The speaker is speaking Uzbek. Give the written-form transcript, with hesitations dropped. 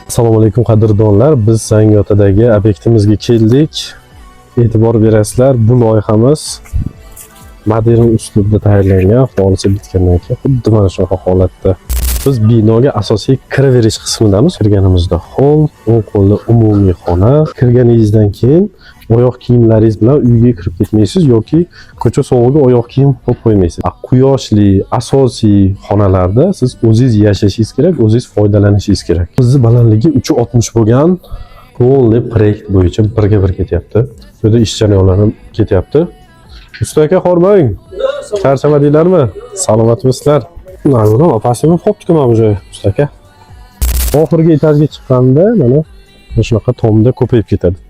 Assalomu alaykum qadrdonlar. Biz Zangiotadagi obyektimizga keldik. E'tibor berasizlar, bu loyihamiz modern uslubda tayyorlangan, holisi bitgandan keyin xuddi mana shunaqa holatda. Biz binoga asosiy kiraverish qismidamiz. Kirganimizda hol, o'ng qo'lda umumiy xona. Kirganingizdan keyin oyoq kiyimlaringiz bilan uyga kirib ketmaysiz yoki ko'cha sovug'iga oyoq kiyim qo'yib qo'ymaysiz. Quyoshli asosiy xonalarda siz o'zingiz yashashingiz kerak, o'zingiz foydalanishingiz kerak. Bizning balandligi 3.60 bo'lgan polniy proyekt bo'yicha birga bir ketyapti. Bu yerda ish jarayonlari ketyapti. Usta aka, xormang. Charchamadinglarmi? Salomatmisizlar? Mana opasini qopdik mana bu joy, usta aka. Oxirgi etajga chiqqanda mana shunaqa tomda ko'payib ketadi.